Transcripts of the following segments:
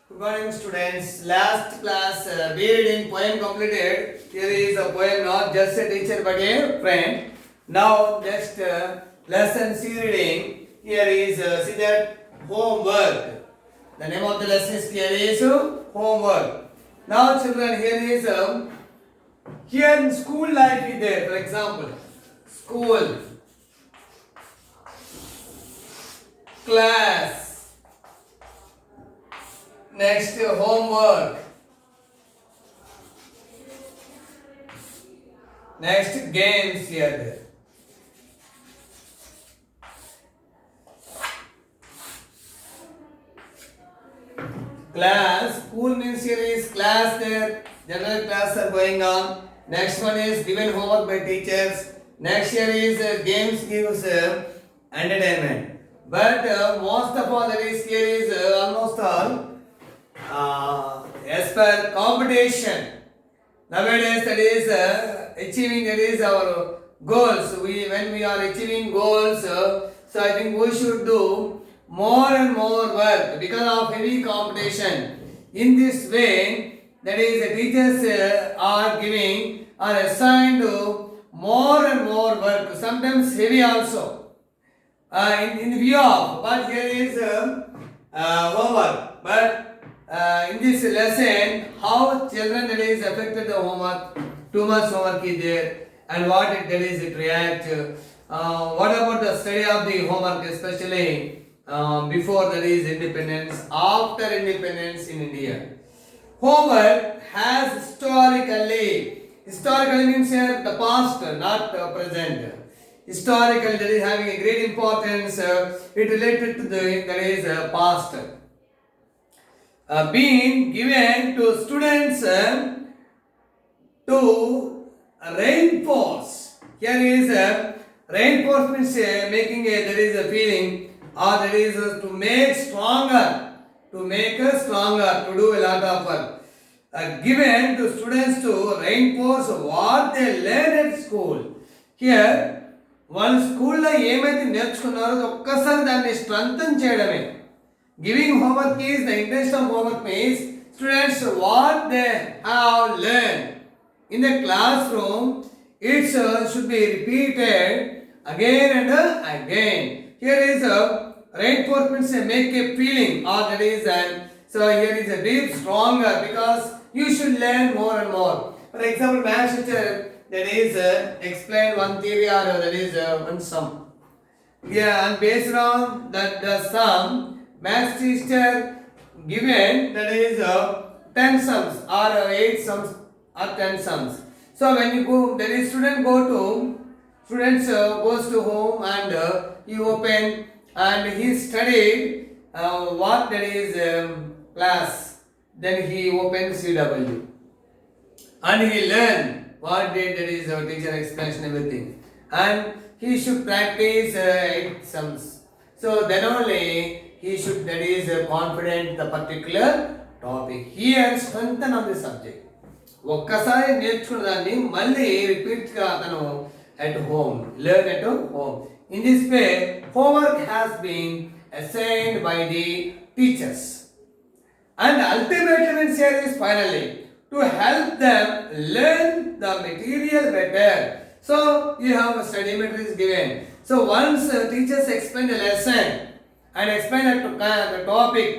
Good morning, students. Last class, B reading poem completed. Here is a poem, not just a teacher but a friend. Now, next lesson C reading. Here is see that homework. The name of the lesson is here is homework. Now, children, here is here in school life is there. For example, school, class. Next, homework. Next, games here there. Class, school means here is class there. General class are going on. Next one is given homework by teachers. Next here is games gives entertainment. But most of all that is here is almost all as per competition. Nowadays that is achieving that is our goals. When we are achieving goals, so I think we should do more and more work because of heavy competition. In this way, that is the teachers are giving or assigned to more and more work. Sometimes heavy also. In view of, but here is homework. But in this lesson, how children that is affected the homework, too much homework is there, and what it that is it react. What about the study of the homework, especially before there is independence, after independence in India? Homework has historically means here the past, not present. Historically, that is having a great importance. It related to the that is past. Being given to students to reinforce. Here is reinforce means making a there is a feeling or there is to make stronger, to make us stronger, to do a lot of work. Given to students to reinforce what they learn at school. Here వాళ్ళ స్కూల్లో ఏమైతే నేర్చుకున్నారో ఒక్కసారి దాన్ని strengthen చేయడమే. Giving homework is the intention of homework means students what they have learned in the classroom. It should be repeated again and again. Here is a reinforcement make a feeling or that is and so here is a deep stronger because you should learn more and more. For example, math teacher that is explain one theory or that is one sum. Yeah, and based on that the sum, math teacher given that is 10 sums or 8 sums or 10 sums. So when you go, that is students goes to home and he open and he studied what that is class. Then he opens CW and he learn what did that is our teacher explanation everything, and he should practice 8 sums. So then only he should that is confident the particular topic. Here strengthen of the subject. ఒక్కసారి నేర్చుకున్న దాన్ని మళ్ళీ repeat గా అతను at home learn at home. In this way, homework has been assigned by the teachers, and ultimately means here is finally to help them learn the material better. So you have a study material is given. So once teachers explain the lesson and explain the topic,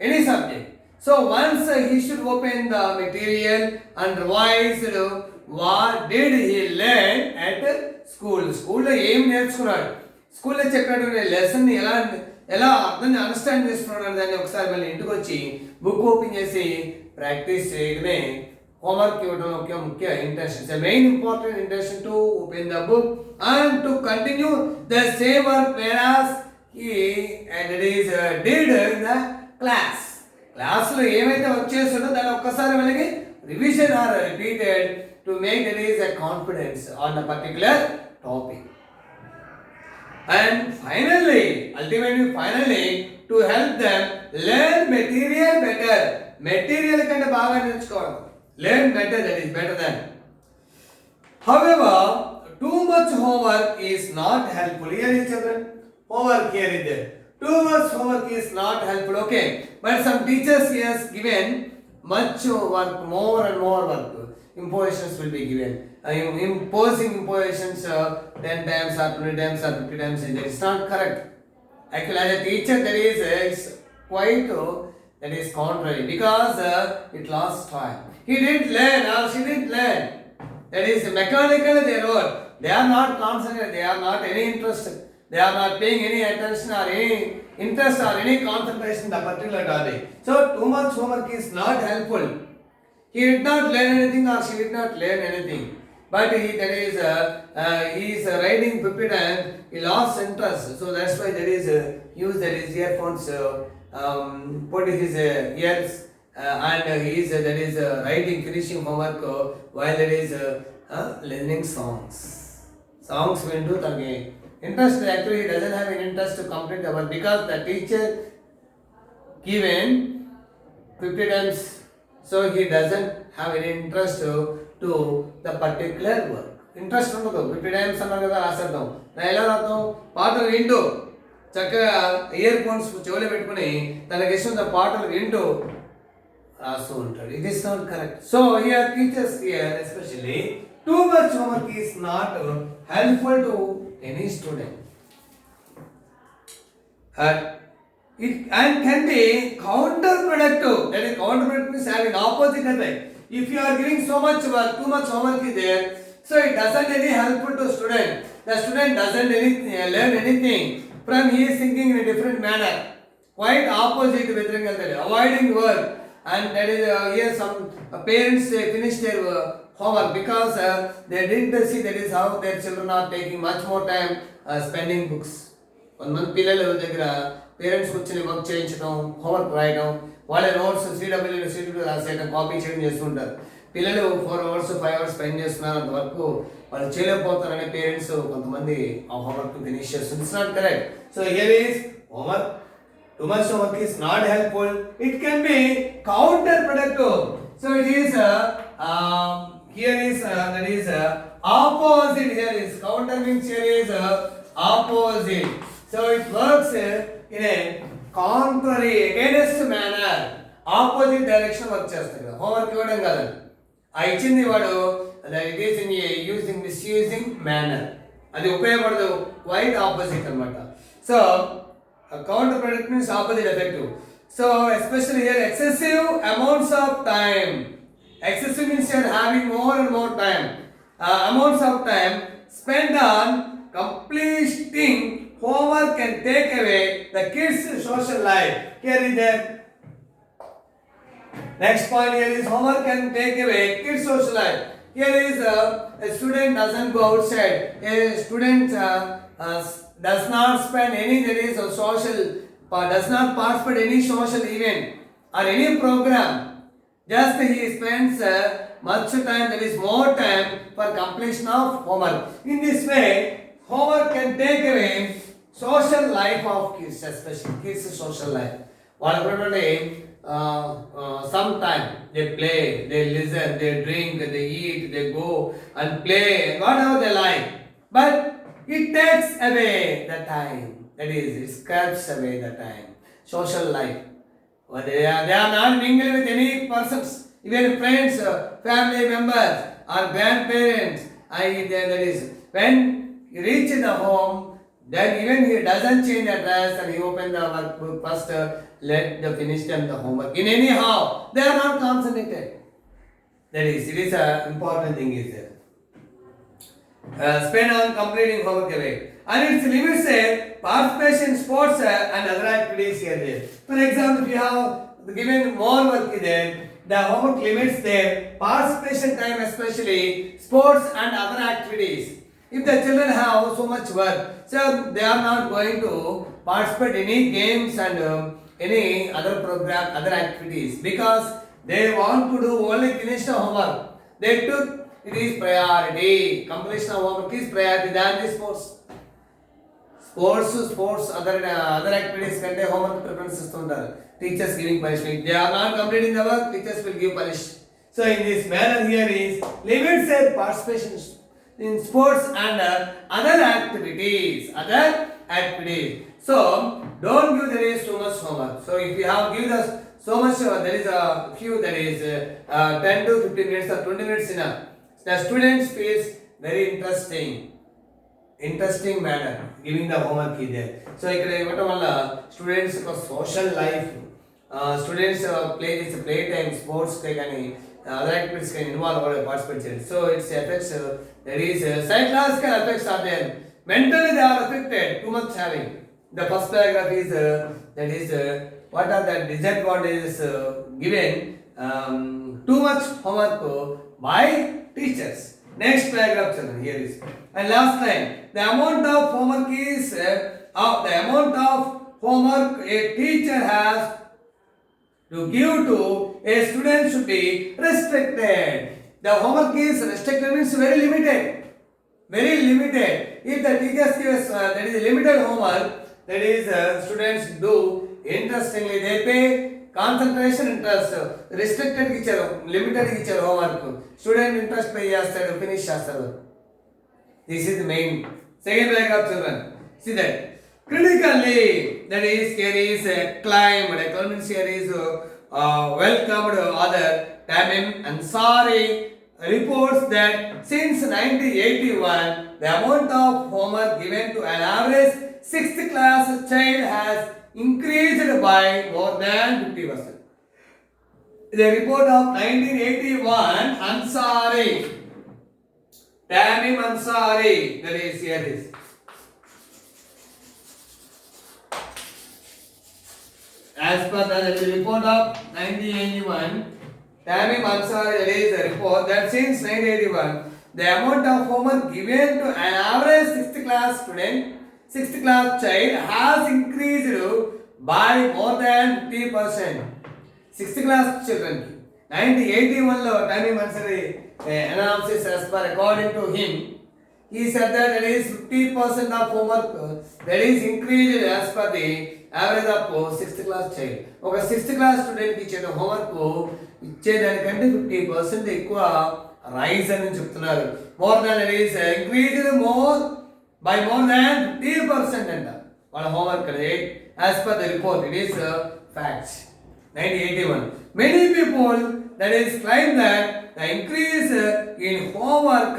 any subject. So once he should open the material and revise what did he learn at school. School lo em నేర్చుకున్నాడు, school లో చెప్పినటువంటి lesson ని ఎలా అర్థం understand చేసుకున్నాడు దాన్ని ఒకసారి మళ్ళీ ఇంటికి వచ్చి బుక్ ఓపెన్ చేసి ప్రాక్టీస్ చేయడమే homework ఇవ్వడం ఒక ముఖ్య intention. The main important intention to open the book and to continue the same work whereas he and it is did in the class. Class లో ఏమైతే వర్క్ చేస్తుందో దాన్ని ఒక్కసారి మనకి revision or repeated to make that is a confidence on a particular topic. And ultimately to help them learn material better. Material కంటే బాగా నేర్చుకోవడం. Learn better, that is better than. However, too much homework is not helpful. Here is children, homework here is there. Too much homework is not helpful. Okay, but some teachers has given much work, more and more work. Impositions will be given. Imposing impositions 10 times or 20 times or 50 times. That is not correct. Actually, as a teacher, that is it's quite that is contrary because it lost time. He didn't learn or she didn't learn. That is mechanical they wrote. They are not concentrated. They are not any interested. They are not paying any attention or any interest or any concentration in the particular topic. So too much homework is not helpful. He did not learn anything or she did not learn anything. But he is riding 50 times. He lost interest. So that's why there is use that is earphones. Put his ears and he is writing, finishing homework while there is learning songs. Songs will do again. Interest actually he doesn't have any interest to complete the work because the teacher given 50 times, so he doesn't have any interest to the particular work. Interest ఉండదు 50 times అన్నారు కదా రాసేద్దాం. నేను ఎలా రాద్దాం? పాటలు వింటూ చక్కగా ear phones చెవులు పెట్టుకుని తనకి ఇష్టం పాటలు వింటూ రాస్తూ ఉంటాడు. It is not correct. So here teachers here especially too much homework is not helpful to any student. It and can be counterproductive. That is counterproductive means having opposite effect. If you are giving so much work, too much homework is there, so it doesn't any helpful to student. The student doesn't learn anything. From he is thinking in a different manner. Quite opposite with regard to avoiding work. And that is here some parents finish their homework because they didn't see that is how their children are taking much more time spending books. కొంతమంది పిల్లలు దగ్గర parents కూర్చొని work చేయించడం, homework రాయడం, వాళ్ళ notes CW రాసేయడం, copy చేయడం చేస్తుంటారు. పిల్లలు 4 hours 5 hours స్పెండ్ చేస్తున్నారు, అంతవరకు వాళ్ళు చేయలేకపోతారని పేరెంట్స్ కొంతమంది ఆ హోంవర్క్ ఫినిష్ చేస్తుంది. It's not correct. So here is homework. Too much homework is not helpful. It can be counterproductive. So it is here is that is opposite. Here is counter means here is opposite. So it works in a contrary against manner. Opposite direction work చేస్తుంది. Homework ఇవ్వడం కాదు. ఆ ఇచ్చింది వాడు it is in a using misusing manner. అది ఉపయోగపడదు. Quite opposite అన్నమాట. So counterproductive means opposite effective. So especially here excessive amounts of time. Excessive means you are having more and more time. Amounts of time spent on completing homework can take away the kids' social life. Here is that. Next point here is homework can take away kids' social life. Here is a student doesn't go outside. A student does not spend any that is a social, does not participate any social event or any program. Just he spends much time, that is more time for completion of homework. In this way, homework can take away social life of kids, especially kids' social life. Sometime they play, they listen, they drink, they eat, they go and play, whatever they like. But it takes away the time. That is, it scraps away the time. Social life. They are not mingling with any persons, even friends, family members, or grandparents. That is, when he reaches the home, then even he doesn't change the dress and he opens the workbook first, let the finish them the homework. In anyhow, they are not concentrated. That is, it is an important thing is there. Spend on completing homework away. And its limits say participation in sports and other activities here there. For example, if you have given more work there, the homework limits their participation time, especially sports and other activities. If the children have so much work, so they are not going to participate in any games and any other program, other activities, because they want to do only finish the homework. They took it is priority. Completion of homework is priority than the sports. Sports, other activities కంటే homework preference ఇస్తుంటారు. Teachers giving punishment. They are not completing the work, teachers will give punishment. So in this manner here is limits their participation in sports and other activities. So don't give there is too much homework. So if you have given us so much, there is a few, that is 10 to 15 minutes or 20 minutes enough. The students feels very interesting manner giving the homework there. So ఇక్కడ ఇవ్వటం వల్ల students యొక్క social life, students play time sports కానీ other activities కానీ involve అవ్వడం participate చేయండి. So it's effects, that is psychological effects are there, mentally they are affected too much having. The first paragraph is that is what are the disadvantages given too much homework by teachers. Next paragraph children, here is, and last line, the amount of homework is the amount of homework a teacher has to give to a student should be restricted. The homework is restricted means very limited. If the teachers give us that is limited homework, that is students do interestingly, they pay concentration interest. Restricted ఇచ్చారు, limited ఇచ్చారు homework, student interest pay చేస్తాడు, finish చేస్తాడు. This is the main. Second paragraph children, see that critically, that is here is climbed, economics here is welcomed author Tamim Ansari reports that since 1981 the amount of homework given to an average 6th class child has increased by more than 50%. The report of 1981, Ansari, Tamim Ansari, that is here is. As per the report of 1981, Tamim Ansari, that is the report that since 1981, the amount of homework given to an average 6th class student, 6th class child has increased by more than 50%. 6th class children, 1981 lo Tamim Ansari analysis as per according to him, he said that there is 50% of homework that is increased as per the average of 6th class child. ఒక 6th class student కి ఇచ్చే homework ఇచ్చేదానికంటే 50% ఎక్కువ rise అని చెప్తున్నారు. More than it is increased by more than 50% అంట వాళ్ళ homework as per the report. It is facts. 1981. Many people that is claim that the increase in homework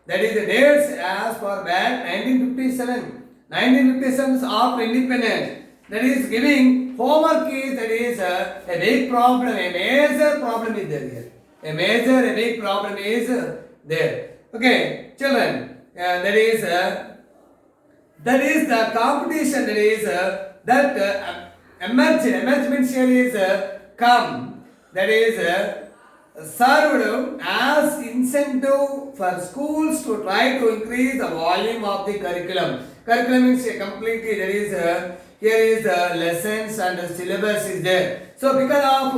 that is the dates as far back 1957. 1957 is after independence. That is giving homework is, that is a big problem, a major problem is there here. A big problem is there. Okay, children, that is the competition, that is that emerge means here is come, that is served as incentive for schools to try to increase the volume of the curriculum. Curriculum means completely, that is here is lessons and syllabus is there. So because of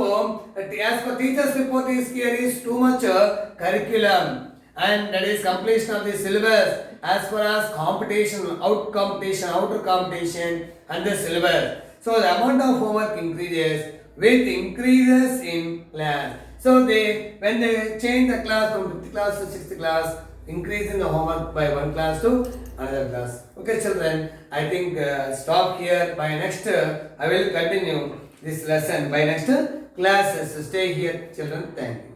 as per teachers report is here is too much curriculum, and that is completion of the syllabus as far as competition, outer competition and the syllabus. So the amount of homework increases with increases in class. So when they change the class from 5th class to 6th class, increasing the homework by one class to another class. Okay children, I think stop here. By next I will continue this lesson by next classes. Stay here children. Thank you.